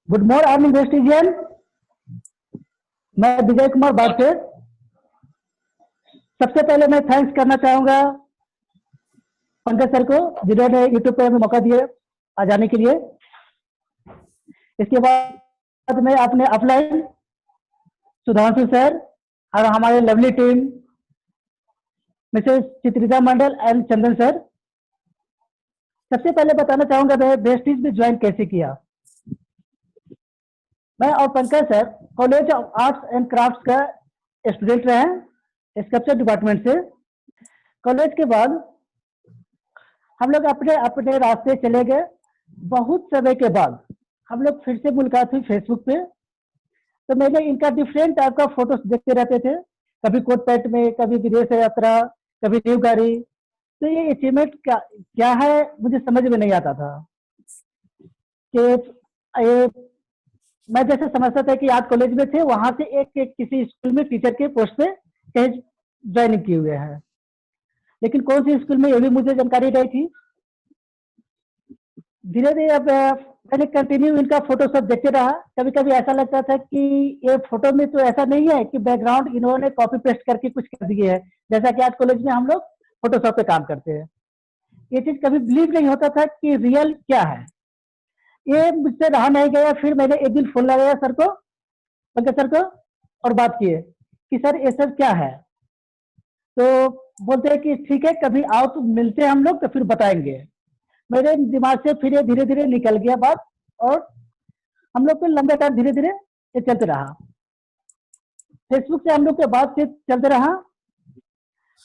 Good morning वेस्टिजियन। मैं विजय कुमार बारसे। सबसे पहले मैं थैंक्स करना चाहूंगा पंकज सर को, जिन्होंने यूट्यूब पे हमें मौका दिए आ जाने के लिए। इसके बाद मैं अपने अपलाइन सुधांशु सर और हमारे lovely team Mrs Chitrita Mandal and Chandan sir. सबसे पहले बताना चाहूंगा मैं वेस्टिज में ज्वाइन कैसे किया। मैं और Pankaj sir college of arts and crafts का स्टूडेंट रहे हैं, स्कल्पचर डिपार्टमेंट से। कॉलेज के बाद हम लोग अपने अपने रास्ते चले गए। बहुत समय के बाद हम लोग फिर से मुलाकात हुई फेसबुक पे। तो मैंने इनका डिफरेंट टाइप का फोटोज देखते रहते थे, कभी कोट पैंट में, कभी विदेश यात्रा, कभी न्यू गाड़ी। तो ये अचीवमेंट क्या है मुझे समझ में नहीं आता था कि ये मैं जैसे समझता था कि आज कॉलेज में थे, वहां से एक किसी स्कूल में टीचर के पोस्ट पे कहीं ज्वाइनिंग किए हुए हैं, लेकिन कौन सी स्कूल में ये भी मुझे जानकारी नहीं थी। धीरे धीरे अब मैंने कंटिन्यू इनका फोटो सब देखते रहा। कभी कभी ऐसा लगता था कि ये फोटो में तो ऐसा नहीं है कि बैकग्राउंड इन्होंने कॉपी पेस्ट करके कुछ कर दिए है, जैसा कि आज कॉलेज में हम लोग फोटोशॉप पे काम करते हैं। ये चीज कभी बिलीव नहीं होता था कि रियल क्या है। ये मुझसे रहा नहीं गया। फिर मैंने एक दिन फोन लगाया सर को, पंकज सर को, और बात किए कि सर ये सब क्या है। तो बोलते हैं कि ठीक है, कभी आओ तो मिलते हैं हम लोग, तो फिर बताएंगे। मेरे दिमाग से फिर ये धीरे धीरे निकल गया बात, और हम लोग को लंबे टाइम धीरे धीरे ये चलते रहा। फेसबुक से हम लोग के बातचीत चलते रहा।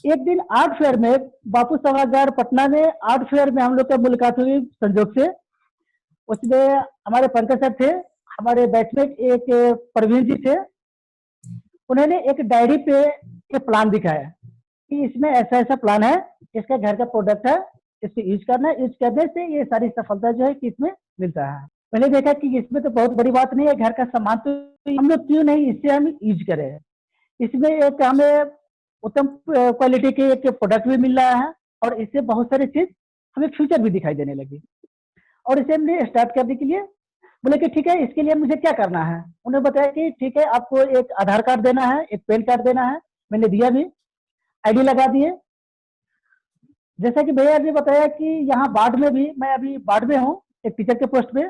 एक दिन आर्ट फेयर में, बापू सभागार पटना में आर्ट फेयर में हम लोग का मुलाकात हुई संजोग से। उसमें हमारे पंकज सर थे, हमारे बैचमेट एक प्रवीण जी थे। उन्होंने एक डायरी पे ये प्लान दिखाया कि इसमें ऐसा ऐसा प्लान है, इसका घर का प्रोडक्ट है, इसको यूज करना है, यूज करने से ये सारी सफलता जो है कि इसमें मिलता है। मैंने देखा कि इसमें तो बहुत बड़ी बात नहीं है, घर का सामान तो हम लोग क्यों नहीं इससे हम यूज करें। इसमें एक हमें उत्तम क्वालिटी के एक प्रोडक्ट भी मिल रहा है, और इससे बहुत सारी चीज हमें फ्यूचर भी दिखाई देने लगी। और इसे हमने स्टार्ट करने के लिए बोले कि ठीक है, इसके लिए मुझे क्या करना है। उन्हें बताया कि ठीक है, आपको एक आधार कार्ड देना है, एक पैन कार्ड देना है। मैंने दिया भी, आईडी लगा दिए। जैसा कि भैया ने बताया कि यहाँ बाढ़ में भी, मैं अभी बाढ़ में हूँ एक टीचर के पोस्ट पे।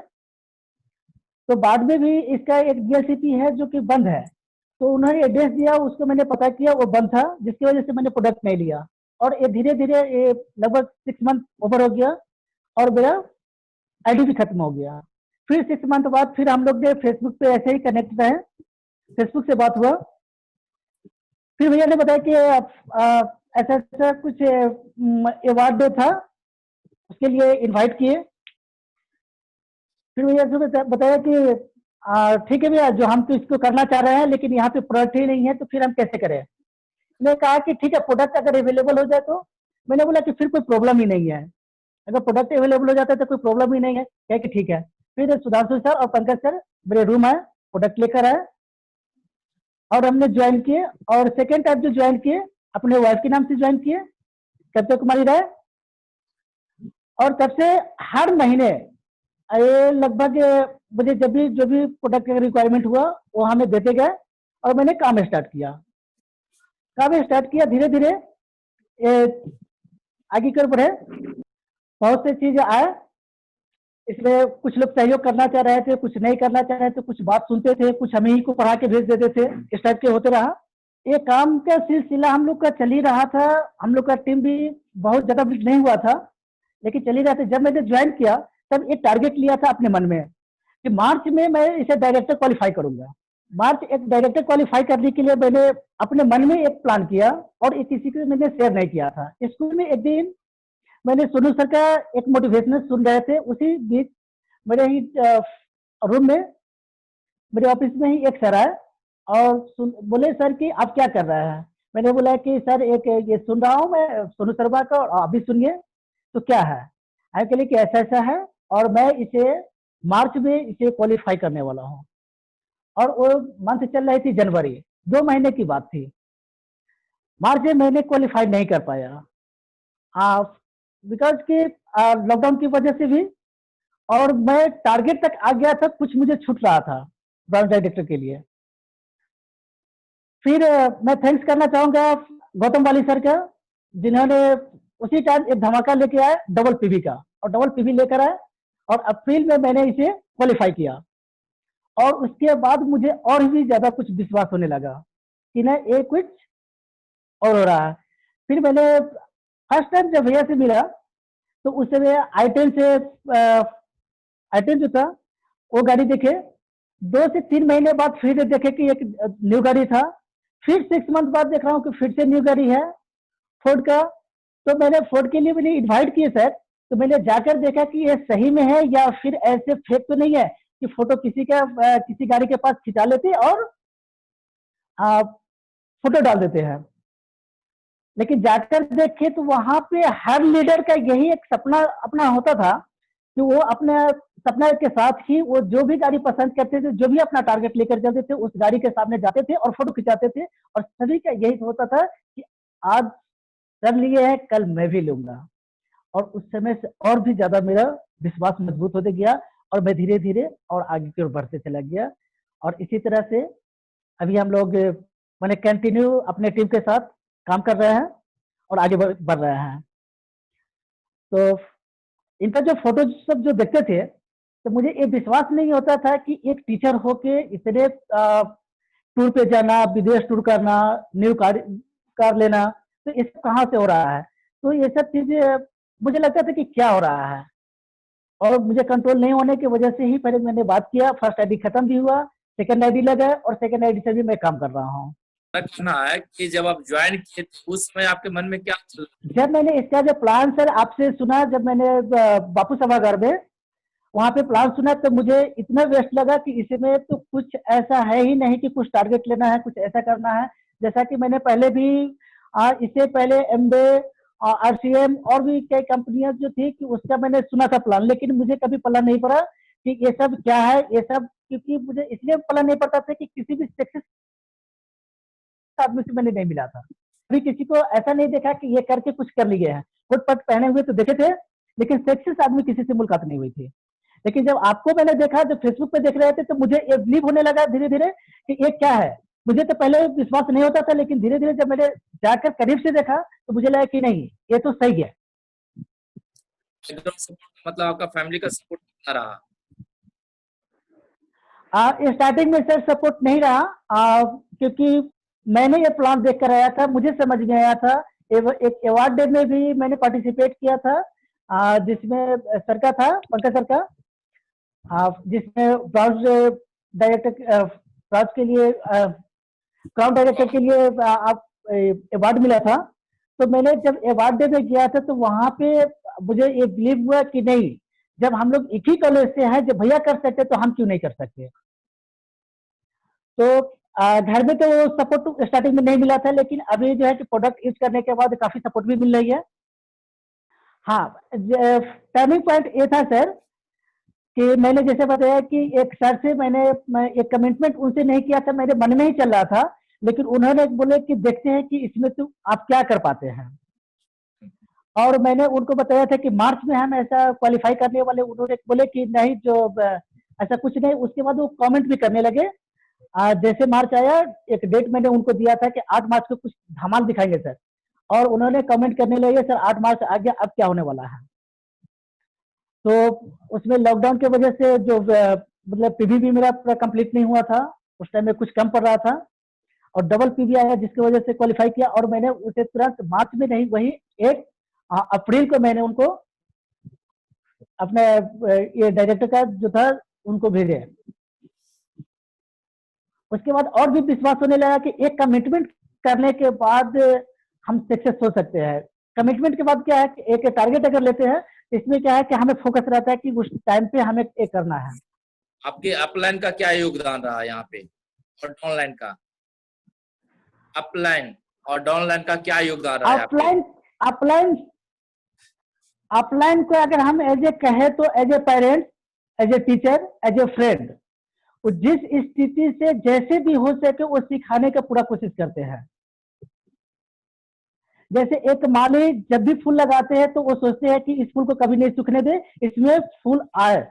तो बाढ़ में भी इसका एक डीएलसीपी है जो कि बंद है। तो उन्होंने एड्रेस दिया, उसको मैंने पता किया, वो बंद था, जिसकी वजह से मैंने प्रोडक्ट नहीं लिया। और ये धीरे धीरे ये लगभग 6 मंथ ओवर हो गया, और मेरा आईडी भी खत्म हो गया। फिर 6 मंथ बाद फिर हम लोग ने फेसबुक पे ऐसे ही कनेक्ट रहे, फेसबुक से बात हुआ। फिर भैया ने बताया कि ऐसा ऐसा कुछ अवार्ड डे था, उसके लिए इनवाइट किए। फिर भैया से बताया कि ठीक है भैया, जो हम तो इसको करना चाह रहे हैं, लेकिन यहाँ पे प्रोडक्ट ही नहीं है, तो फिर हम कैसे करें। मैंने कहा कि ठीक है, प्रोडक्ट अगर अवेलेबल हो जाए तो। मैंने बोला कि फिर कोई प्रॉब्लम ही नहीं है, अगर प्रोडक्ट अवेलेबल हो जाता है तो कोई प्रॉब्लम ही नहीं है। कहे कि ठीक है। फिर सुधांशु सर और पंकज सर मेरे रूम आए, प्रोडक्ट लेकर आए, और हमने ज्वाइन किए। और सेकेंड टाइम जो ज्वाइन किए, अपने वाइफ के नाम से ज्वाइन किए, कविता कुमारी राय। और तब से हर महीने ये लगभग मुझे जब भी जो भी प्रोडक्ट का रिक्वायरमेंट हुआ वो हमें देते गए, और मैंने काम स्टार्ट किया। धीरे धीरे आगे कर बढ़े, बहुत सी चीजें आए। इसमें कुछ लोग सहयोग करना चाह रहे थे, कुछ नहीं करना चाह रहे थे, कुछ बात सुनते थे, कुछ हमें ही को पढ़ा के भेज देते थे। इस टाइप के होते रहा। ये काम का सिलसिला हम लोग का चल ही रहा था। हम लोग का टीम भी बहुत ज्यादा बिल्ड नहीं हुआ था, लेकिन चल ही रहा था। जब मैंने ज्वाइन किया तब एक टारगेट लिया था अपने मन में कि मार्च में मैं इसे डायरेक्टर क्वालिफाई करूंगा। मार्च एक डायरेक्टर क्वालिफाई करने के लिए मैंने अपने मन में एक प्लान किया, और ये किसी को मैंने शेयर नहीं किया था। स्कूल में एक दिन मैंने सोनू सर का एक मोटिवेशनल सुन रहे थे, उसी बीच मेरे ही रूम में, मेरे ऑफिस में ही एक सर आए और बोले सर कि आप क्या कर रहे हैं। मैंने बोला कि सर एक ये सुन रहा हूँ मैं सोनू शर्मा का, और आप भी सुनिए। तो क्या है, आई के लिए कि ऐसा ऐसा है, और मैं इसे मार्च में इसे क्वालिफाई करने वाला हूँ। और वो मंथ चल रही थी जनवरी, 2 महीने की बात थी। मार्च में मैंने क्वालिफाई नहीं कर पाया, बिकॉज कि लॉकडाउन की वजह से भी, और मैं टारगेट तक आ गया था, कुछ मुझे छूट रहा था ब्रांच डायरेक्टर के लिए। फिर मैं थैंक्स करना चाहूंगा गौतम वाली सर का, जिन्होंने उसी टाइम एक धमाका लेके आए डबल पीवी का, और डबल पीवी लेकर आए और अप्रैल में मैंने इसे क्वालिफाई किया। और उसके बाद मुझे और भी ज्यादा कुछ विश्वास होने लगा कि ना ये कुछ और हो रहा है। फिर मैंने फर्स्ट टाइम जब भैया से मिला तो उस समय आई10 जो था वो गाड़ी देखे। 2 से 3 महीने बाद फिर देखे कि एक न्यू गाड़ी था। फिर 6 मंथ बाद देख रहा हूँ कि फिर से न्यू गाड़ी है फोर्ड का। तो मैंने फोर्ड के लिए मैंने इन्वाइट किए सर। तो मैंने जाकर देखा कि ये सही में है या फिर ऐसे फेक तो नहीं है कि फोटो किसी गाड़ी के पास खिंचा लेते और फोटो डाल देते हैं। लेकिन जाकर देखे तो वहां पे हर लीडर का यही एक सपना अपना होता था कि वो अपने सपना के साथ ही वो जो भी गाड़ी पसंद करते थे, जो भी अपना टारगेट लेकर चलते थे, उस गाड़ी के सामने जाते थे और फोटो खिंचाते थे। और सभी का यही होता था कि आज कर लिए हैं, कल मैं भी लूंगा। और उस समय से और भी ज्यादा मेरा विश्वास मजबूत होते गया और मैं धीरे धीरे और आगे की ओर बढ़ते चला गया। और इसी तरह से अभी हम लोग मैंने कंटिन्यू अपने टीम के साथ काम कर रहे हैं और आगे बढ़ रहे हैं। तो इनका जो फोटो सब जो देखते थे तो मुझे ये विश्वास नहीं होता था कि एक टीचर होके इतने टूर पे जाना, विदेश टूर करना, न्यू कार लेना, तो ये सब कहाँ से हो रहा है। तो ये सब चीजें मुझे लगता था कि क्या हो रहा है, और मुझे कंट्रोल नहीं होने की वजह से ही पहले मैंने बात किया। फर्स्ट आईडी खत्म भी हुआ, सेकंड आईडी लगा और सेकंड आईडी से भी मैं काम कर रहा हूँ। रखना है कि जब आप ज्वाइन किए उस समय आपके मन में क्या चल जब मैंने इसका जो प्लान सर आपसे सुना, जब मैंने बापू सभागार में वहां पे प्लान सुना, तो मुझे इतना बेस्ट लगा कि इसमें तो कुछ ऐसा है ही नहीं कि कुछ टारगेट लेना है, कुछ ऐसा करना है। जैसा कि मैंने पहले भी इससे पहले एमबे, आरसीएम और भी कई कंपनियां जो थी कि उसका मैंने सुना था प्लान, लेकिन मुझे कभी पता नहीं पड़ा कि ये सब क्या है ये सब। क्योंकि मुझे इसलिए पता नहीं पड़ता था कि किसी भी सक्सेस आदमी से मैंने नहीं मिला था। अभी किसी को ऐसा नहीं देखा कि ये करके कुछ कर लिए हैं। कोट पट पहने हुए तो देखे थे, लेकिन सक्सेस आदमी किसी से मुलाकात नहीं हुई थी। लेकिन जब आपको मैंने देखा, जब फेसबुक पे देख रहे थे, तो मुझे ये बिलीव होने लगा धीरे धीरे कि ये क्या है। मुझे तो पहले विश्वास नहीं होता था, लेकिन धीरे धीरे जब मैंने जाकर करीब से देखा तो मुझे लगा कि नहीं, ये तो सही है। सपोर्ट मतलब आपका फैमिली का सपोर्ट कितना रहा? स्टार्टिंग में सर सपोर्ट नहीं रहा, क्योंकि मैंने ये प्लान देख कर आया था, मुझे समझ में आया था। एक अवार्ड डे में भी मैंने पार्टिसिपेट किया था, जिसमें सर का था, पंकज सर का, जिसमें ब्राउज डायरेक्टर ब्राउज के लिए क्राउन डायरेक्टर के लिए आप अवार्ड मिला था। तो मैंने जब अवार्ड डे में गया था तो वहां पे मुझे ये बिलीव हुआ कि नहीं, जब हम लोग एक ही कॉलेज से हैं, जब भैया कर सकते तो हम क्यों नहीं कर सकते। तो घर में तो सपोर्ट स्टार्टिंग में नहीं मिला था, लेकिन अभी जो है कि प्रोडक्ट यूज करने के बाद काफी सपोर्ट भी मिल रही है। हाँ, टर्निंग पॉइंट ये था सर कि मैंने जैसे बताया कि एक सर से मैं एक कमिटमेंट उनसे नहीं किया था, मेरे मन में ही चल रहा था। लेकिन उन्होंने बोले कि देखते हैं कि इसमें तो आप क्या कर पाते हैं। और मैंने उनको बताया था कि मार्च में हम ऐसा क्वालिफाई करने वाले। उन्होंने बोले कि नहीं, जो ऐसा कुछ नहीं। उसके बाद वो कमेंट भी करने लगे। जैसे मार्च आया, एक डेट मैंने उनको दिया था कि 8 मार्च को कुछ धमाल दिखाएंगे सर। और उन्होंने कमेंट करने लगे, सर 8 मार्च आ गया, अब क्या होने वाला है। तो उसमें लॉकडाउन की वजह से जो मतलब पीवी भी मेरा पूरा कंप्लीट नहीं हुआ था, उस टाइम में कुछ कम पड़ रहा था। और डबल पीवी आया जिसकी वजह से क्वालिफाई किया। और मैंने उसे तुरंत मार्च में नहीं, वही 1 अप्रैल को मैंने उनको अपने ये डायरेक्टर का जो था उनको भेजे। उसके बाद और भी विश्वास होने लगा कि एक कमिटमेंट करने के बाद हम सक्सेस हो सकते हैं। कमिटमेंट के बाद क्या है कि एक टारगेट अगर लेते हैं, इसमें क्या है कि हमें फोकस रहता है कि उस टाइम पे हमें ये करना है। आपके अपलाइन का क्या योगदान रहा यहाँ पे और डाउनलाइन का? अपलाइन और डाउनलाइन का क्या योगदान रहा है आपके? अपलाइन अपलाइन अपलाइन को अगर हम एज ए कहे तो as a parent, as a teacher, as a friend, वो जिस स्थिति से जैसे भी हो सके वो सिखाने का पूरा कोशिश करते हैं। जैसे एक माली जब भी फूल लगाते हैं तो वो सोचते हैं कि इस फूल को कभी नहीं सूखने दे, इसमें फूल आए।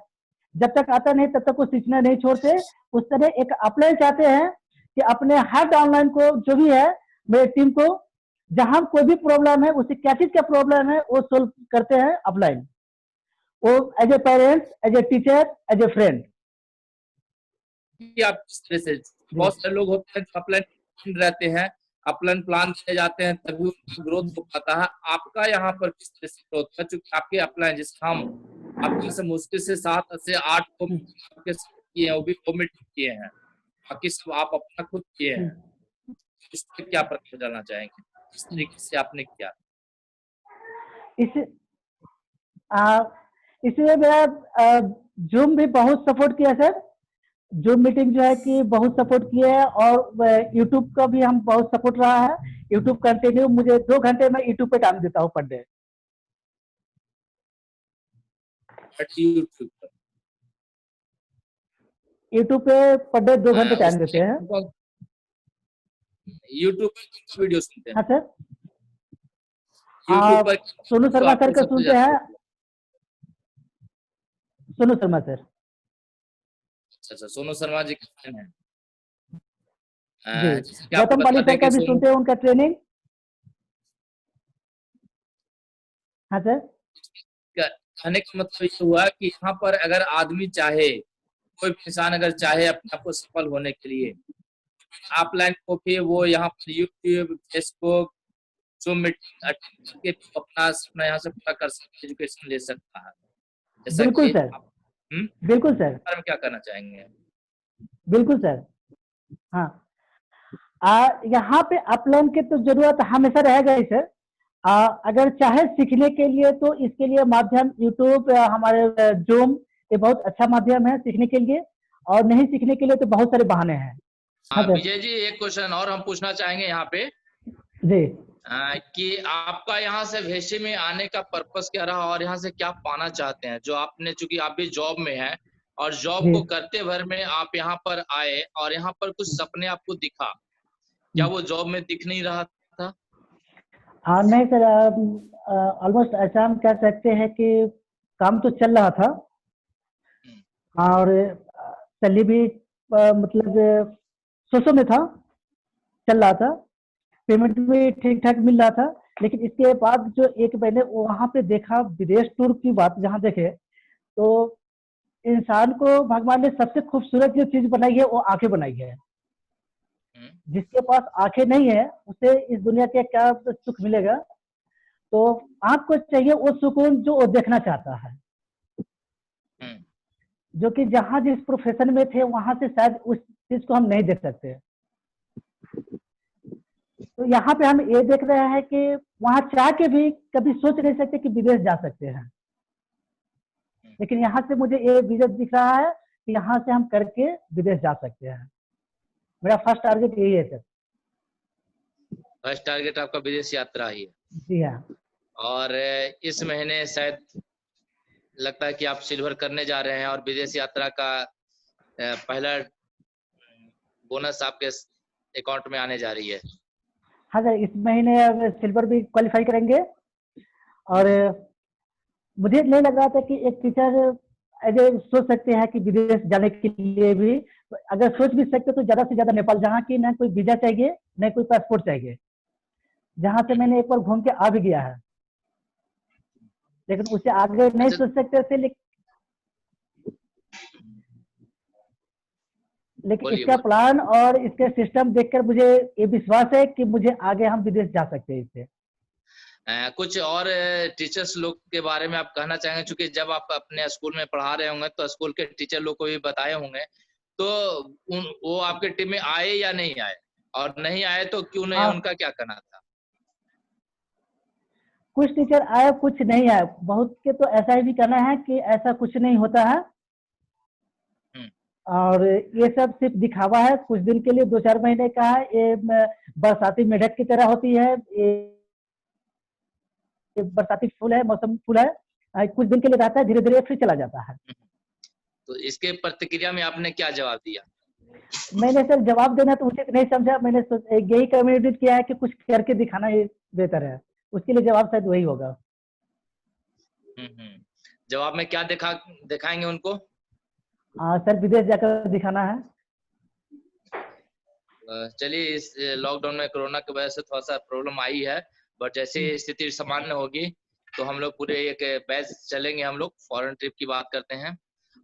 जब तक आता नहीं तब तक वो सीखना नहीं छोड़ते। उस तरह एक अपलाइन चाहते हैं कि अपने हर डाउनलाइन को जो भी है मेरे टीम को, जहां कोई भी प्रॉब्लम है, उसे क्या चीज का प्रॉब्लम है वो सोल्व करते हैं अपलाइन, वो as a parents, as a teacher, as a friend. कि आप किस तरह से, बहुत सारे लोग होते हैं जो अपलाइन रहते हैं, अपलाइन प्लान किए जाते हैं तभी उनका ग्रोथ हो पाता है। आपका यहाँ पर किस तरह से ग्रोथ है, चूंकि आपके अपलाइन जिसका हम आपके से मुश्किल से 7 से 8 को आपके किए हैं, वो भी कमिट किए हैं, बाकी सब आप अपना खुद किए हैं। इस पर क्या प्रश्न डालना चाहेंगे, किस तरीके से आपने किया? इसलिए मेरा जूम भी बहुत सपोर्ट किया सर। जूम मीटिंग जो है कि बहुत सपोर्ट किए है, और यूट्यूब का भी हम बहुत सपोर्ट रहा है। यूट्यूब कंटिन्यू मुझे 2 घंटे में यूट्यूब पे टाइम देता हूँ पर डे। यूट्यूब पे पर डे 2 घंटे टाइम देते हैं। यूट्यूब पर वीडियो सुनते हैं? हाँ सर, यूट्यूब पर सोनू शर्मा सर का सुनते हैं। सोनू शर्मा सर। अच्छा, सोनू शर्मा जी का फैन है। जी, गौतम पाली सर का भी सुनते हैं, उनका ट्रेनिंग। हाँ सर, कहने का मतलब ये हुआ कि यहाँ पर अगर आदमी चाहे, कोई इंसान अगर चाहे अपने आप को सफल होने के लिए, ऑफलाइन को भी वो यहाँ पर यूट्यूब, फेसबुक, जूम मीटिंग अपना यहाँ से पूरा कर सकता, एजुकेशन ले सकता है। जैसा बिल्कुल कि सर। बिल्कुल सर, में क्या करना चाहेंगे? बिल्कुल सर। हाँ, यहाँ पे अपलाइन की तो जरूरत हमेशा रहेगा ही सर। अगर चाहे सीखने के लिए तो इसके लिए माध्यम यूट्यूब, हमारे जूम, ये बहुत अच्छा माध्यम है सीखने के लिए, और नहीं सीखने के लिए तो बहुत सारे बहाने हैं। हाँ विजय जी, एक क्वेश्चन और हम पूछना चाहेंगे यहाँ पे जी, कि आपका यहाँ से भेषी में आने का पर्पस क्या रहा और यहाँ से क्या पाना चाहते हैं? जो आपने, चूंकि आप भी जॉब में हैं और जॉब को करते भर में आप यहाँ पर आए और यहाँ पर कुछ सपने आपको दिखा, क्या वो जॉब में दिख नहीं रहा था? नहीं सर, ऑलमोस्ट ऐसा हम कह सकते हैं कि काम तो चल रहा था, और सैलरी भी मतलब सोचो में था, चल रहा था, पेमेंट भी ठीक ठाक मिल रहा था। लेकिन इसके बाद जो एक मैंने वहां पे देखा, विदेश टूर की बात जहां देखे, तो इंसान को भगवान ने सबसे खूबसूरत जो चीज बनाई है वो आंखें बनाई है। जिसके पास आंखें नहीं है उसे इस दुनिया के क्या सुख मिलेगा। तो आंख को चाहिए वो सुकून जो वो देखना चाहता है, जो कि जहां जिस प्रोफेशन में थे वहां से शायद उस चीज को हम नहीं देख सकते। तो यहाँ पे हम ये देख रहे हैं कि वहां चाह के भी कभी सोच नहीं सकते कि विदेश जा सकते हैं, लेकिन यहाँ से मुझे ये विजन दिख रहा है कि यहाँ से हम करके विदेश जा सकते हैं। मेरा फर्स्ट टारगेट यही है सर। फर्स्ट टारगेट आपका विदेश यात्रा ही है? जी हाँ। और इस महीने शायद लगता है कि आप सिल्वर करने जा रहे हैं और विदेश यात्रा का पहला बोनस आपके अकाउंट में आने जा रही है। हाँ सर, इस महीने सिल्वर भी क्वालिफाई करेंगे। और मुझे नहीं लग रहा था कि एक टीचर ऐसे सोच सकते हैं कि विदेश जाने के लिए भी, अगर सोच भी सकते तो ज्यादा से ज्यादा नेपाल, जहाँ की ना कोई वीजा चाहिए न कोई पासपोर्ट चाहिए, जहाँ से मैंने एक बार घूम के आ भी गया है, लेकिन उससे आगे नहीं सोच सकते थे। लेकिन इसका प्लान और इसके सिस्टम देखकर मुझे ये विश्वास है कि मुझे आगे हम विदेश जा सकते हैं इससे। कुछ और टीचर्स लोग के बारे में आप कहना चाहेंगे, क्योंकि जब आप अपने स्कूल में पढ़ा रहे होंगे तो स्कूल के टीचर लोग को भी बताए होंगे, तो वो आपके टीम में आए या नहीं आए, और नहीं आए तो क्यों नहीं? उनका क्या कहना था? कुछ टीचर आए, कुछ नहीं आए। बहुत के तो ऐसा ही भी कहना है कि ऐसा कुछ नहीं होता है, और ये सब सिर्फ दिखावा है, कुछ दिन के लिए, 2-4 महीने का है। ये बरसाती मेढक की तरह होती है, ये बरसाती फूल है, मौसम फूल है, कुछ दिन के लिए रहता है, धीरे धीरे फिर चला जाता है। तो इसके प्रतिक्रिया में आपने क्या जवाब दिया? मैंने सर जवाब देना तो उचित नहीं समझा। मैंने यही कम्युनिकेट किया है कि कुछ करके दिखाना ये बेहतर है, उसके लिए जवाब शायद वही होगा। जवाब में क्या दिखाएंगे उनको? सर विदेश जाकर दिखाना है। चलिए, इस लॉकडाउन में कोरोना की वजह से थोड़ा सा प्रॉब्लम आई है, बट जैसे स्थिति सामान्य होगी तो हम लोग पूरे एक बैच चलेंगे, हम लोग फॉरेन ट्रिप की बात करते हैं।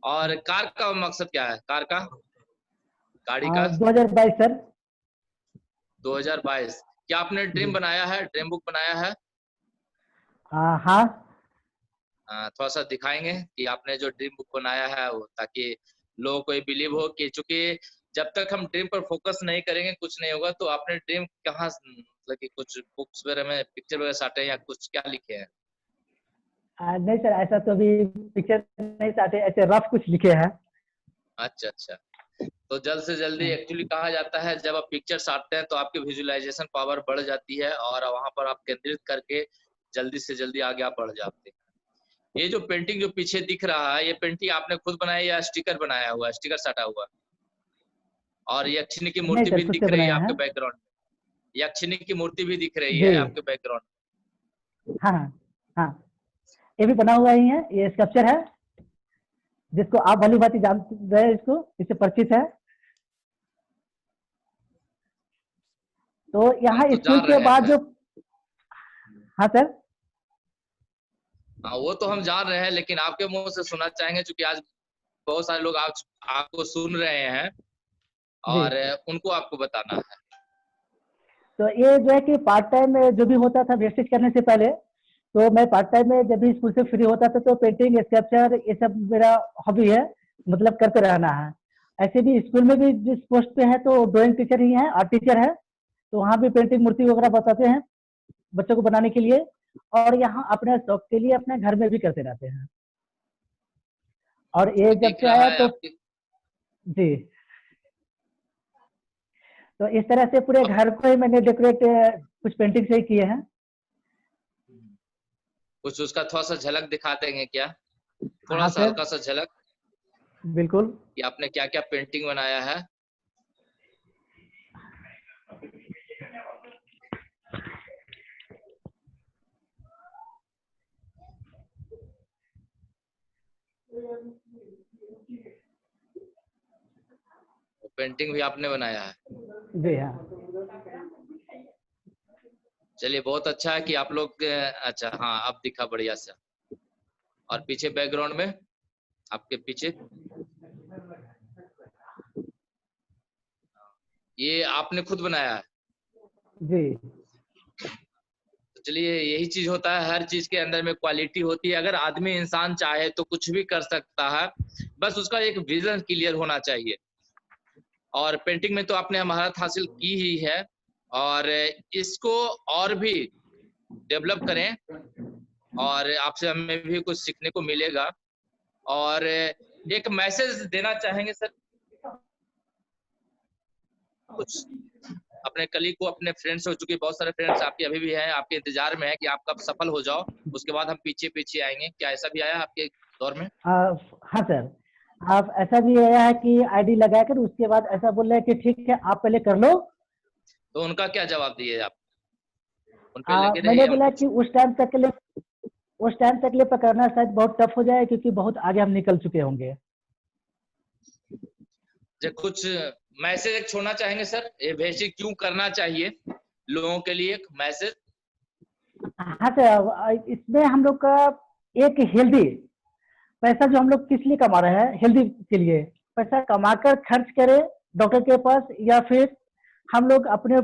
और कार का मकसद क्या है, कार का, गाड़ी का? 2022 सर। 2022। क्या आपने ड्रीम बनाया है, ड्रीम बुक बनाया है? हाँ। थोड़ा सा दिखाएंगे कि आपने जो ड्रीम बुक बनाया है वो, ताकि लोगों को ये बिलीव हो कि चूंकि जब तक हम ड्रीम पर फोकस नहीं करेंगे कुछ नहीं होगा। तो आपने ड्रीम कहाँ, मतलब कि कुछ बुक्स वगैरह में पिक्चर वगैरह साटे या कुछ क्या लिखे हैं? नहीं सर, ऐसा तो अभी पिक्चर नहीं चाहते, ऐसे रफ कुछ लिखे हैं। अच्छा अच्छा। तो जल्द से जल्दी, एक्चुअली कहा जाता है जब आप पिक्चर साटते हैं तो आपकी विजुअलाइजेशन पावर बढ़ जाती है और वहां पर आप केंद्रित करके जल्दी से जल्दी आगे आप बढ़ जाते हैं। ये जो पेंटिंग जो पीछे दिख रहा है, ये पेंटिंग आपने खुद बनाया या स्टिकर बनाया हुआ है, स्टिकर साटा हुआ है? और यक्षिणी की नहीं मूर्ति सर, भी खुद से दिख रही है बनाया है। आपके बैकग्राउंड में, यक्षिणी की मूर्ति भी दिख रही जी। है आपके बैकग्राउंड हाँ हाँ हाँ, ये भी बना हुआ ही है, ये स्कल्पचर है जिसको आप भली भांति जानते रहे हैं, इसको, इससे परिचित है। तो में। हम यहाँ तो स्कूल जान के रहे बाद हैं। जो, हाँ सर। हाँ, वो तो हम जान रहे हैं, लेकिन आपके मुंह से सुनना चाहेंगे क्योंकि आज बहुत सारे लोग आपको सुन रहे हैं जी। और उनको आपको बताना है। तो ये जो है कि पार्ट टाइम में जो भी होता था वेस्टेज करने से पहले, तो मैं पार्ट टाइम में जब भी स्कूल से फ्री होता था तो पेंटिंग, स्कल्पचर, ये सब मेरा हॉबी है, मतलब करते रहना है। ऐसे भी स्कूल में भी जिस पोस्ट पे है तो ड्राइंग टीचर ही है, आर्ट टीचर है, तो वहाँ भी पेंटिंग मूर्ति वगैरह बताते हैं बच्चों को बनाने के लिए। और यहाँ अपने शौक के लिए अपने घर में भी करते रहते हैं। और ये जब दिख से रहा आया है तो आपके। जी, तो इस तरह से पूरे अब घर को ही मैंने डेकोरेट कुछ पेंटिंग से ही किए हैं। कुछ उसका थोड़ा सा झलक दिखा देंगे क्या, थोड़ा हाँ सा सर, हल्का सा झलक, बिल्कुल। कि आपने क्या क्या पेंटिंग बनाया है? पेंटिंग भी आपने बनाया है? जी हाँ। चलिए, बहुत अच्छा है कि आप लोग, अच्छा हाँ, अब दिखा बढ़िया सा। और पीछे बैकग्राउंड में, आपके पीछे ये आपने खुद बनाया है? जी तो चलिए, यही चीज होता है, हर चीज के अंदर में क्वालिटी होती है। अगर आदमी इंसान चाहे तो कुछ भी कर सकता है, बस उसका एक विजन क्लियर होना चाहिए। और पेंटिंग में तो आपने महारत हासिल की ही है, और इसको और भी डेवलप करें, और आपसे हमें भी कुछ सीखने को मिलेगा। और एक मैसेज देना चाहेंगे सर कुछ अपने कलीग को, अपने फ्रेंड्स, हो चुके बहुत सारे फ्रेंड्स आपके अभी भी हैं, आपके इंतजार में है कि आप कब सफल हो जाओ, उसके बाद हम पीछे पीछे आएंगे, क्या ऐसा भी आया आपके दौर में? हाँ सर, आप ऐसा भी आया है कि आईडी लगाकर उसके बाद ऐसा बोल रहे हैं कि ठीक है आप पहले कर लो। तो उनका क्या जवाब दिए आप, उन पे लगे मैंने रहिए, हम बोला कुछ। कि उस टाइम तक के लिए पकड़ना शायद बहुत टफ हो जाए, क्योंकि बहुत आगे हम निकल चुके होंगे। जो कुछ मैसेज एक छोड़ना चाहेंगे सर, ये बेसिक क्यों करना चाहिए लोगों के लिए, एक मैसेज? हाँ सर, इसमें हम लोग का एक हेल्दी पैसा जो हम लोग किस लिए कमा रहे हैं, हेल्दी के लिए पैसा कमाकर खर्च करें डॉक्टर के पास, या फिर हम लोग अपने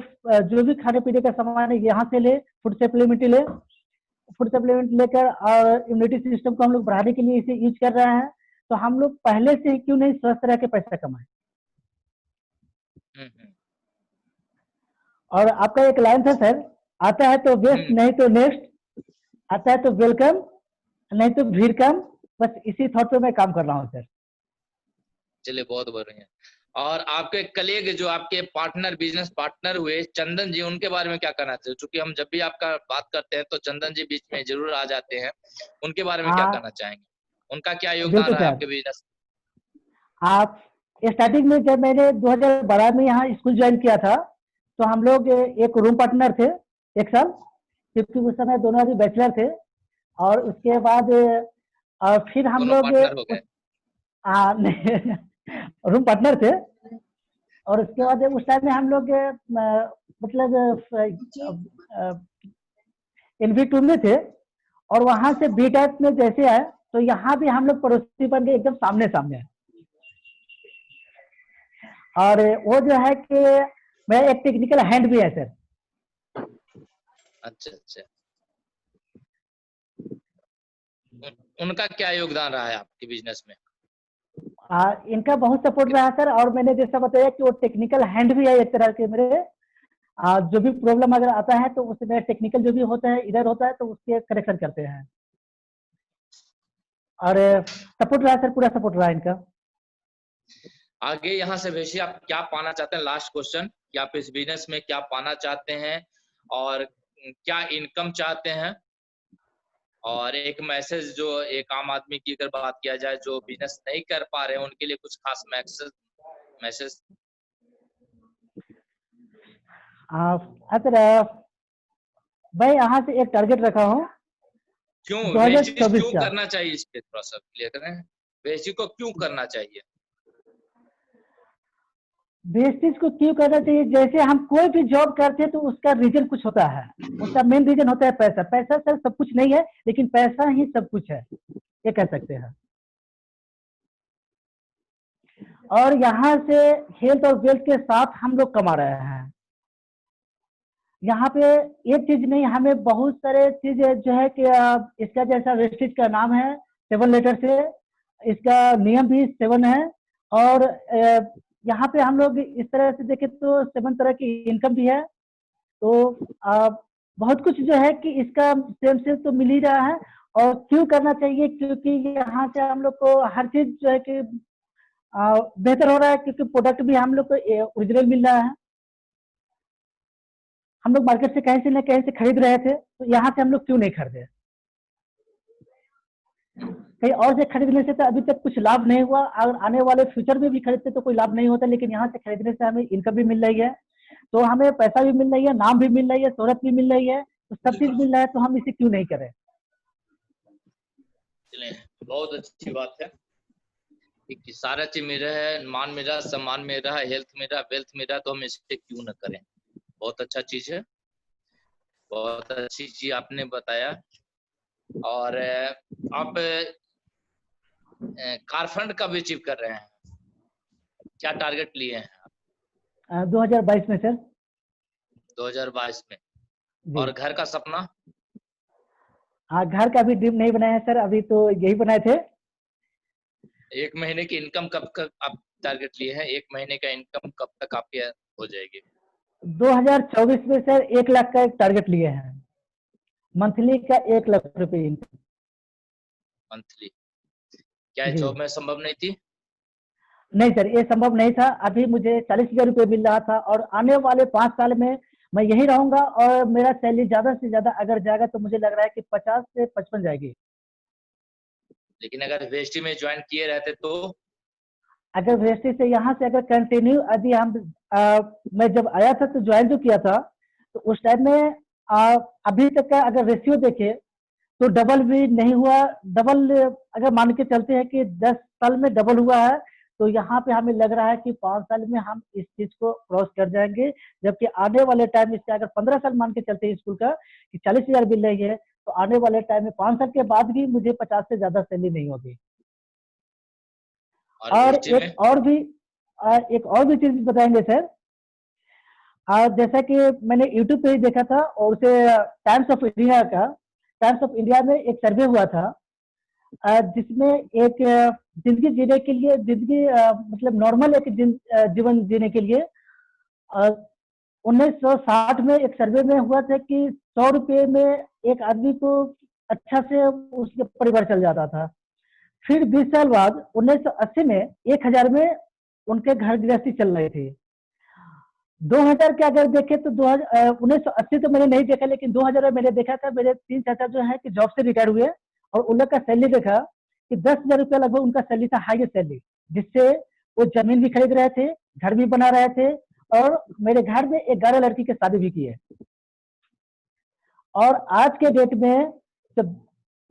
जो भी खाने पीने का सामान है यहाँ से ले, फूड सप्लीमेंट ले, फूड सप्लीमेंट लेकर और इम्यूनिटी सिस्टम को हम लोग बढ़ाने के लिए इसे यूज कर रहे हैं। तो हम लोग पहले से ही क्यों नहीं स्वस्थ रह के पैसा कमाएं। हम्म और आपका एक लाइन था सर, आता है तो बेस्ट, हम्म। नहीं तो नेक्स्ट, आता है तो वेलकम, नहीं तो भीड़ कम। बस इसी थॉट पे मैं काम कर रहा हूँ सर। चलिए, बहुत बढ़िया। और आपके कलीग, जो आपके पार्टनर, बिजनेस पार्टनर हुए चंदन जी, उनके बारे में क्या कहना चाहिए? क्योंकि हम जब भी आपका बात करते हैं तो चंदन जी बीच में जरूर आ जाते हैं, उनके बारे में क्या कहना चाहेंगे, उनका क्या योगदान बिल्कुल रहा है सर। आपके बिजनेस? आप स्टार्टिंग में जब मैंने 2012 में यहाँ स्कूल ज्वाइन किया था, तो हम लोग एक रूम पार्टनर थे एक साल, क्योंकि उस समय दोनों अभी बैचलर थे। और उसके बाद फिर हम दोनों लोग पार्टनर हो उस, गए? नहीं, रूम पार्टनर थे। और उसके बाद उस टाइम में हम लोग मतलब एनवी टू में थे, और वहां से बी टाइप में जैसे आए तो यहाँ भी हम लोग पड़ोसी बन गए, एकदम सामने सामने। और वो जो है कि मेरा एक टेक्निकल हैंड भी है सर। अच्छा अच्छा, उनका क्या योगदान रहा है आपके बिजनेस में? इनका बहुत सपोर्ट रहा सर, और मैंने जैसा बताया कि वो टेक्निकल हैंड भी है एक तरह के मेरे। जो भी प्रॉब्लम अगर आता है तो उसमें टेक्निकल जो भी होता है इधर होता है तो उसके करेक्शन करते हैं। और सपोर्ट रहा सर, पूरा सपोर्ट रहा इनका। आगे यहाँ से वैसे आप क्या पाना चाहते हैं? लास्ट क्वेश्चन, कि आप इस बिजनेस में क्या पाना चाहते हैं और क्या इनकम चाहते हैं? और एक मैसेज जो एक आम आदमी की अगर बात किया जाए जो बिजनेस नहीं कर पा रहे हैं उनके लिए कुछ खास मैसेज। सर मैं यहाँ से एक टारगेट रखा हूँ क्यों वेस्टेज 2024 क्यों का। करना चाहिए, इस पे थोड़ा सा क्लियर करें, वेस्टेज को क्यों करना चाहिए? वेस्टेज को क्यों करना चाहिए? जैसे हम कोई भी जॉब करते हैं तो उसका रीजन कुछ होता है, उसका मेन रीजन होता है पैसा। पैसा सर सब कुछ नहीं है, लेकिन पैसा ही सब कुछ है, ये कह सकते हैं। और यहाँ से हेल्थ और वेल्थ के साथ हम लोग कमा रहे हैं। यहाँ पे एक चीज नहीं, हमें बहुत सारे चीज जो है कि इसका जैसा वेस्टेज का नाम है 7 लेटर से, इसका नियम भी 7 है। और यहाँ पे हम लोग इस तरह से देखें तो 7 तरह की इनकम भी है। तो बहुत कुछ जो है कि इसका सेम से तो मिल ही रहा है। और क्यों करना चाहिए? क्योंकि यहाँ से हम लोग को हर चीज जो है कि बेहतर हो रहा है, क्योंकि प्रोडक्ट भी हम लोग को ओरिजिनल मिल रहा है। हम लोग मार्केट से कहीं से न कहीं से खरीद रहे थे, तो यहाँ से हम लोग क्यों नहीं खरीदे? कहीं और से खरीदने से तो अभी तक कुछ लाभ नहीं हुआ, अगर आने वाले फ्यूचर में भी खरीदते तो कोई लाभ नहीं होता, लेकिन यहाँ से खरीदने से हमें इनकम भी मिल रही है, तो हमें पैसा भी मिल रही है, नाम भी मिल रही है, शोहरत भी मिल रही है, तो सब चीज मिल रहा है, तो हम इसे क्यों नहीं करें? बहुत अच्छी बात है कि सारा चीज मिल रहा है, मान मिल रहा, सम्मान मिल रहा, हेल्थ मिल रहा, वेल्थ मिल रहा, तो हम इसे क्यों न करें। बहुत अच्छा चीज है, बहुत अच्छी चीज आपने बताया। और आप कार फंड कब अचीव कर रहे हैं, क्या टारगेट लिए हैं? 2022 में सर। 2022 में। जी और घर का सपना? हाँ, घर का अभी ड्रीम नहीं बनाया सर, अभी तो यही बनाए थे। 1 महीने की इनकम कब तक आप टारगेट लिए हैं? 1 महीने का इनकम कब तक आपकी हो जाएगी? 2024 में सर 1 लाख का एक टारगेट लिए हैं, मंथली का 1 लाख रुपए इनकम। मंथली? क्या जी जॉब में संभव नहीं थी? नहीं सर, ये संभव नहीं था। अभी मुझे 40,000 रुपये मिल रहा था, और आने वाले 5 साल में मैं यही रहूंगा, और मेरा सैलरी ज्यादा से ज्यादा अगर जाएगा तो मुझे लग रहा है कि 50 से 55 जाएगी। लेकिन अगर वेस्टी में ज्वाइन किए रहते तो? अगर वेस्टी से यहाँ से अगर कंटिन्यू यदि हम मैं जब आया था तो ज्वाइन जो किया था, तो उस टाइम में अभी तक का अगर रेशियो देखे तो डबल भी नहीं हुआ। डबल अगर मान के चलते हैं कि 10 साल में डबल हुआ है, तो यहाँ पे हमें लग रहा है कि 5 साल में हम इस चीज को क्रॉस कर जाएंगे। जबकि आने वाले टाइम में इससे अगर 15 साल मान के चलते हैं स्कूल का कि 40,000 मिल रही है, तो आने वाले टाइम में 5 साल के बाद भी मुझे 50 से ज्यादा सैलरी नहीं होगी। और और वेस्टी में? एक और भी चीज बताएंगे सर। जैसा कि मैंने यूट्यूब पे ही देखा था, और उसे टाइम्स ऑफ इंडिया में एक सर्वे हुआ था, जिसमें एक जिंदगी जीने के लिए, जिंदगी मतलब नॉर्मल एक जीवन जीने के लिए 1960 में एक सर्वे में हुआ था कि 100 रुपये में एक आदमी को अच्छा से उसके परिवार चल जाता था। फिर 20 साल बाद 1980 में 1,000 में उनके घर गृहस्थी चल रही थी। 2000 के अगर देखे तो 1980 तो मैंने नहीं देखा, लेकिन 2000 में मैंने देखा था, मेरे 3 चाचा जो है कि जॉब से रिटायर हुए, और उन लोग का सैलरी देखा कि 10,000 रुपया लगभग उनका सैलरी था, हाईएस्ट सैलरी, जिससे वो जमीन भी खरीद रहे थे, घर भी बना रहे थे, और मेरे घर में 11 लड़की की शादी भी की है। और आज के डेट में जब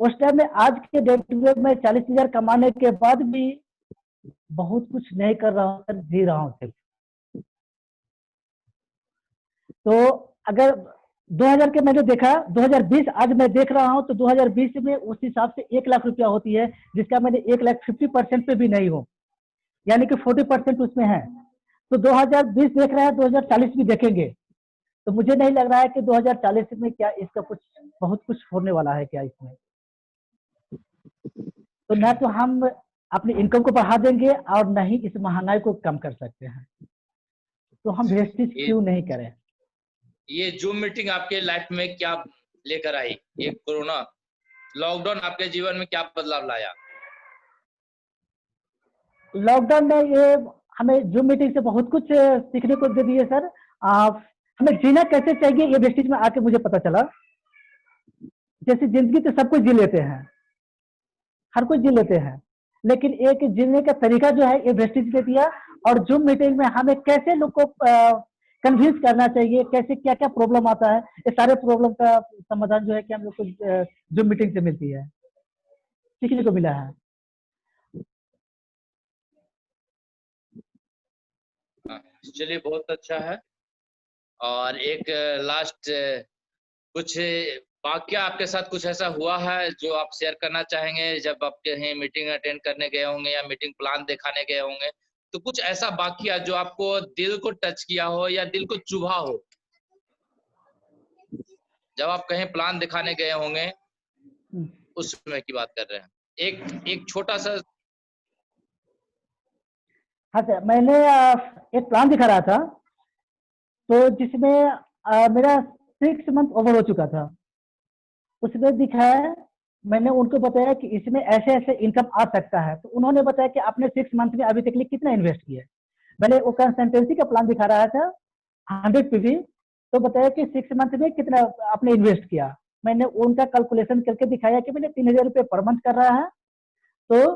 उस टाइम में, आज के डेट में मैं 40,000 कमाने के बाद भी बहुत कुछ नहीं कर रहा हूँ सर, जी रहा हूँ सिर्फ। तो अगर 2000 के मैंने देखा, 2020 आज मैं देख रहा हूँ, तो 2020 में उस हिसाब से 1 लाख रुपया होती है, जिसका मैंने 1,50,000 पे भी नहीं हूँ, यानी कि 40% उसमें है। तो 2020 देख रहे हैं, 2040 भी देखेंगे, तो मुझे नहीं लग रहा है कि 2040 में क्या इसका कुछ बहुत कुछ होने वाला है क्या इसमें। तो ना तो हम अपनी इनकम को बढ़ा देंगे और न ही इस महंगाई को कम कर सकते हैं, तो हम वेस्टेज ये क्यों नहीं करें। ये जूम मीटिंग आपके लाइफ में क्या लेकर आई? ये कोरोना लॉकडाउन आपके जीवन में क्या बदलाव लाया? लॉकडाउन में ये हमें जूम मीटिंग से बहुत कुछ सीखने को दे दिए सर। आप हमें जीना कैसे चाहिए ये वेस्टेज में आके मुझे पता चला। जैसे जिंदगी तो सब कुछ जी लेते हैं, हर कोई जी लेते हैं, लेकिन एक जीने का तरीका जो है ये वेस्टेज ने दिया। और जूम मीटिंग में हमें कैसे लोग को कन्विंस करना चाहिए, कैसे क्या क्या प्रॉब्लम आता है, ये सारे प्रॉब्लम का समाधान जो है कि हम लोग को जूम मीटिंग से मिलती है, सीखने को मिला है। चलिए बहुत अच्छा है। और एक लास्ट कुछ वाक्य आपके साथ कुछ ऐसा हुआ है जो आप शेयर करना चाहेंगे जब आप कहीं मीटिंग अटेंड करने गए होंगे या मीटिंग प्लान दिखाने गए होंगे, तो कुछ ऐसा वाक्य जो आपको दिल को टच किया हो या दिल को चुभा हो, जब आप कहीं प्लान दिखाने गए होंगे उस समय की बात कर रहे हैं। एक छोटा सा। हाँ सर, मैंने एक प्लान दिखा रहा था, तो जिसमें मेरा 6 मंथ ओवर हो चुका था। उसमें दिखाया, मैंने उनको बताया कि इसमें ऐसे ऐसे इनकम आ सकता है, तो उन्होंने बताया कि आपने 6 मंथ में अभी तक लिए कितना इन्वेस्ट किया है। मैंने वो कंसल्टेंसी का प्लान दिखा रहा था 100 पीवी, तो बताया कि 6 मंथ में कितना आपने इन्वेस्ट किया। मैंने उनका कैलकुलेशन करके दिखाया कि मैंने 3,000 रुपये पर मंथ कर रहा है, तो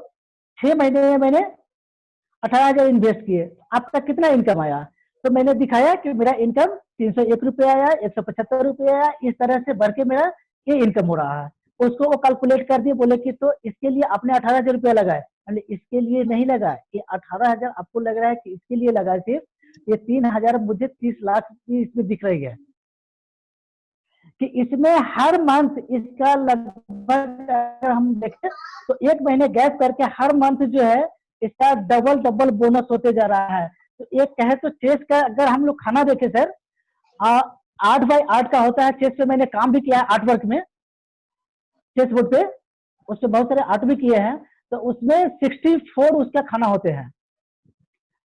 6 महीने में मैंने 18,000 इन्वेस्ट किए, आपका कितना इनकम आया। तो मैंने दिखाया कि मेरा इनकम 301 रुपये आया, 175 रुपये आया, इस तरह से बढ़ के मेरा ये इनकम हो रहा है। उसको वो कैलकुलेट कर दिए, बोले कि तो इसके लिए आपने 18,000 रुपया लगाए। मैंने इसके लिए नहीं लगाए, ये 18,000 आपको लग रहा है कि इसके लिए लगा, सिर्फ ये 3,000 मुझे 30 लाख की इसमें दिख रही है, कि इसमें हर मंथ इसका लगभग अगर हम देखें तो 1 महीने गैप करके हर मंथ जो है इसका डबल डबल बोनस होते जा रहा है। तो एक कहे तो चेस का अगर हम लोग खाना देखें सर, 8x8 का होता है। चेस पे मैंने काम भी किया है, आर्ट वर्क में, चेस बोर्ड पे, उससे बहुत सारे आर्ट भी किए हैं। तो उसमें 64 उसका खाना होते हैं।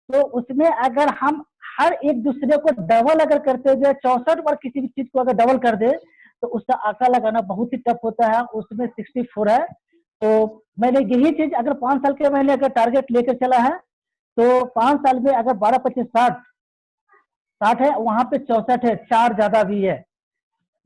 तो उसमें अगर हम हर एक दूसरे को डबल अगर करते जाए, 64 बार किसी भी चीज को अगर डबल कर दे, तो उसका आंकड़ा लगाना बहुत ही टफ होता है। उसमें 64 है। तो मैंने यही चीज अगर 5 साल के मैंने अगर टारगेट लेकर चला है, तो 5 साल में अगर 12, 25, 60 60 है, वहां पे 64 है, 4 ज्यादा भी है।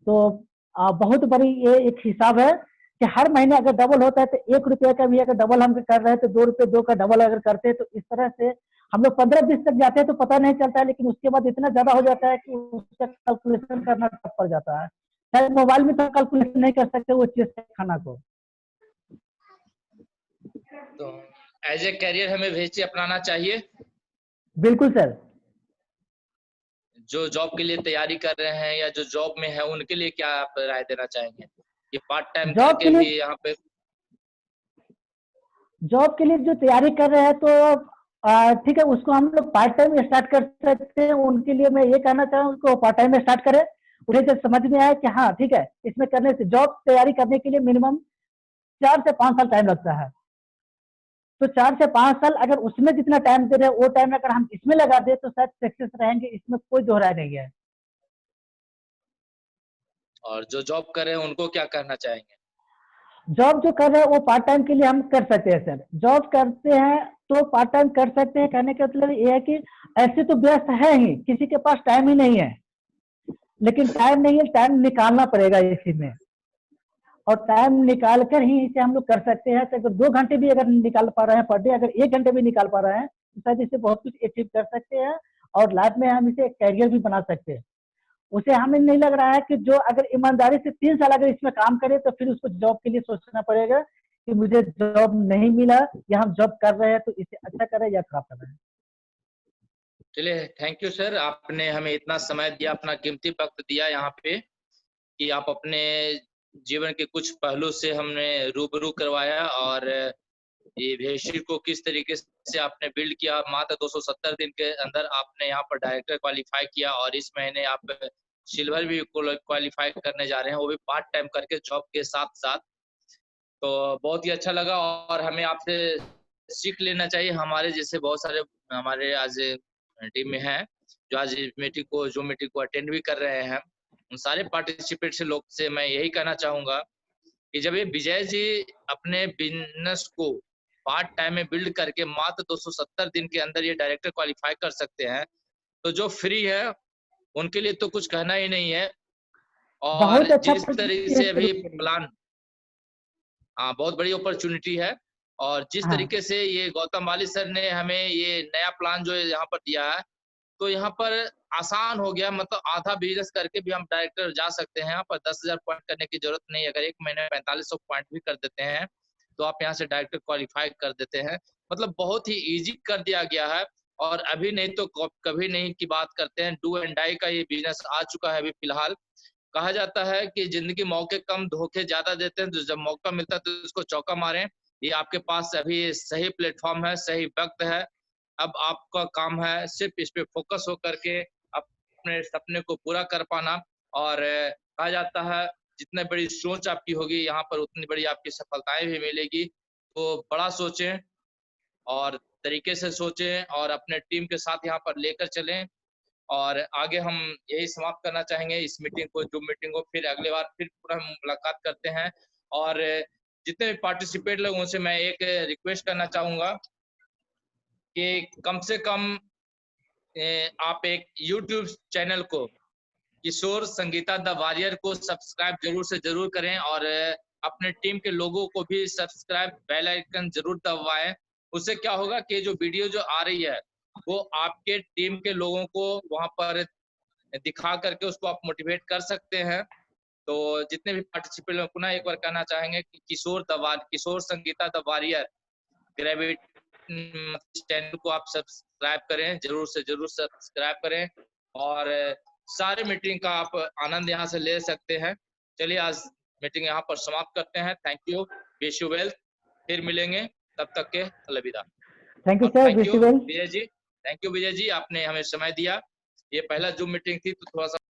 तो बहुत बड़ी ये एक हिसाब है कि हर महीने अगर डबल होता है, तो 1 रुपये का भी अगर डबल हम कर रहे हैं, तो 2 रुपये 2 का डबल अगर करते हैं, तो इस तरह से हम लोग 15-20 तक जाते हैं तो पता नहीं चलता है, लेकिन उसके बाद इतना ज्यादा हो जाता है कि उसका कैलकुलेशन करना टफ पड़ जाता है। शायद मोबाइल में तो कैलकुलेशन नहीं कर सकते वो चीज खाना को। तो एज ए करियर हमें वेस्टेज अपनाना चाहिए। बिल्कुल सर। जो जॉब के लिए तैयारी कर रहे हैं या जो जॉब में है उनके लिए क्या आप राय देना चाहेंगे? ये पार्ट टाइम जॉब करके के भी लिए यहाँ पे जॉब के लिए जो तैयारी कर रहे हैं, तो ठीक है, उसको हम लोग पार्ट टाइम स्टार्ट कर सकते हैं। उनके लिए मैं ये कहना चाहूँ कि पार्ट टाइम में स्टार्ट करें। उन्हें जब समझ में आए कि हाँ ठीक है, इसमें करने से जॉब तैयारी करने के लिए मिनिमम 4 से 5 साल टाइम लगता है। तो 4 से 5 साल अगर उसमें जितना टाइम दे रहे हैं, वो टाइम अगर हम इसमें लगा दे, तो शायद सक्सेस रहेंगे, इसमें कोई दोहराय नहीं है। और जो जॉब कर रहे हैं उनको क्या कहना चाहेंगे? जॉब जो कर रहे हैं वो पार्ट टाइम के लिए हम कर सकते हैं सर। जॉब करते हैं तो पार्ट टाइम कर सकते हैं, कहने का मतलब ये है कि ऐसे तो व्यस्त है ही, किसी के पास टाइम ही नहीं है, लेकिन टाइम नहीं है, टाइम निकालना पड़ेगा इसी में। और टाइम निकाल कर ही इसे हम लोग कर सकते हैं। तो अगर 2 घंटे भी अगर निकाल पा रहे हैं पर डे, अगर 1 घंटे भी निकाल पा रहे हैं, तो शायद इससे बहुत कुछ अचीव कर सकते हैं, और लाइफ में हम इसे कैरियर भी बना सकते हैं। उसे हमें नहीं लग रहा है कि जो अगर ईमानदारी से 3 साल अगर इसमें काम करे, तो फिर उसको जॉब के लिए सोचना पड़ेगा कि मुझे जॉब नहीं मिला या हम जॉब कर रहे हैं तो इसे अच्छा कर रहे हैं या खराब कर रहे हैं। चलिए, थैंक यू सर, आपने हमें इतना समय दिया, अपना कीमती वक्त दिया यहाँ पे, कि आप अपने जीवन के कुछ पहलू से हमने रूबरू करवाया, और ये भेषी को किस तरीके से आपने बिल्ड किया। मात्र 270 दिन के अंदर आपने यहाँ पर डायरेक्टर क्वालिफाई किया, और इस महीने आप सिल्वर भी क्वालिफाई करने जा रहे हैं, वो भी पार्ट टाइम करके जॉब के साथ साथ। तो बहुत ही अच्छा लगा, और हमें आपसे सीख लेना चाहिए। हमारे जैसे बहुत सारे हमारे आज टीम में हैं जो आज मीटिंग को अटेंड भी कर रहे हैं। उन सारे पार्टिसिपेट से लोग से मैं यही कहना चाहूंगा कि जब ये विजय जी अपने बिजनेस को पार्ट टाइम में बिल्ड करके मात्र 270 दिन के अंदर ये डायरेक्टर क्वालिफाई कर सकते हैं, तो जो फ्री है उनके लिए तो कुछ कहना ही नहीं है। और बहुत अच्छा जिस तरीके से अभी प्लान, हाँ, बहुत बड़ी अपॉर्चुनिटी है। और जिस तरीके से ये गौतम वाली सर ने हमें ये नया प्लान जो यहाँ पर दिया है, तो यहाँ पर आसान हो गया। मतलब आधा बिजनेस करके भी हम डायरेक्टर जा सकते हैं। यहाँ पर 10,000 पॉइंट करने की जरूरत नहीं है। अगर एक महीने में 4500 पॉइंट भी कर देते हैं तो आप यहाँ से डायरेक्टर क्वालिफाई कर देते हैं। मतलब बहुत ही इजी कर दिया गया है। और अभी नहीं तो कभी नहीं की बात करते हैं, डू एंड डाई का ये बिजनेस आ चुका है अभी फिलहाल। कहा जाता है कि जिंदगी मौके कम धोखे ज्यादा देते हैं, तो जब मौका मिलता है तो उसको चौका मारें। ये आपके पास अभी सही प्लेटफॉर्म है, सही वक्त है। अब आपका काम है सिर्फ इस पे फोकस हो करके अपने सपने को पूरा कर पाना। और कहा जाता है जितने बड़ी सोच आपकी होगी यहाँ पर उतनी बड़ी आपकी सफलताएं भी मिलेगी। तो बड़ा सोचें और तरीके से सोचें और अपने टीम के साथ यहाँ पर लेकर चलें। और आगे हम यही समाप्त करना चाहेंगे इस मीटिंग को, जूम मीटिंग को। फिर अगले बार फिर पूरा मुलाकात करते हैं। और जितने भी पार्टिसिपेट लोग उनसे मैं एक रिक्वेस्ट करना चाहूंगा कि कम से कम आप एक YouTube चैनल को किशोर संगीता द वॉरियर को सब्सक्राइब जरूर से जरूर करें, और अपने टीम के लोगों को भी सब्सक्राइब बेल आइकन जरूर दबाएं। उससे क्या होगा कि जो वीडियो जो आ रही है वो आपके टीम के लोगों को वहां पर दिखा करके उसको आप मोटिवेट कर सकते हैं। तो जितने भी पार्टिसिपेंट लोग पुनः एक बार कहना चाहेंगे कि Kishore Sangeeta the warrior gravity channel को आप सब्सक्राइब करें, जरूर से जरूर सब्सक्राइब करें, और सारे मीटिंग का आप आनंद यहाँ से ले सकते हैं। चलिए आज मीटिंग यहाँ पर समाप्त करते हैं। Thank you, wish you well. फिर मिलेंगे, तब तक के अलविदा। Thank you sir, wish you well. Vijay ji, thank you Vijay ji, आपने हमें समय दिया। ये पहला जूम मीटिंग थी तो थोड़ा सा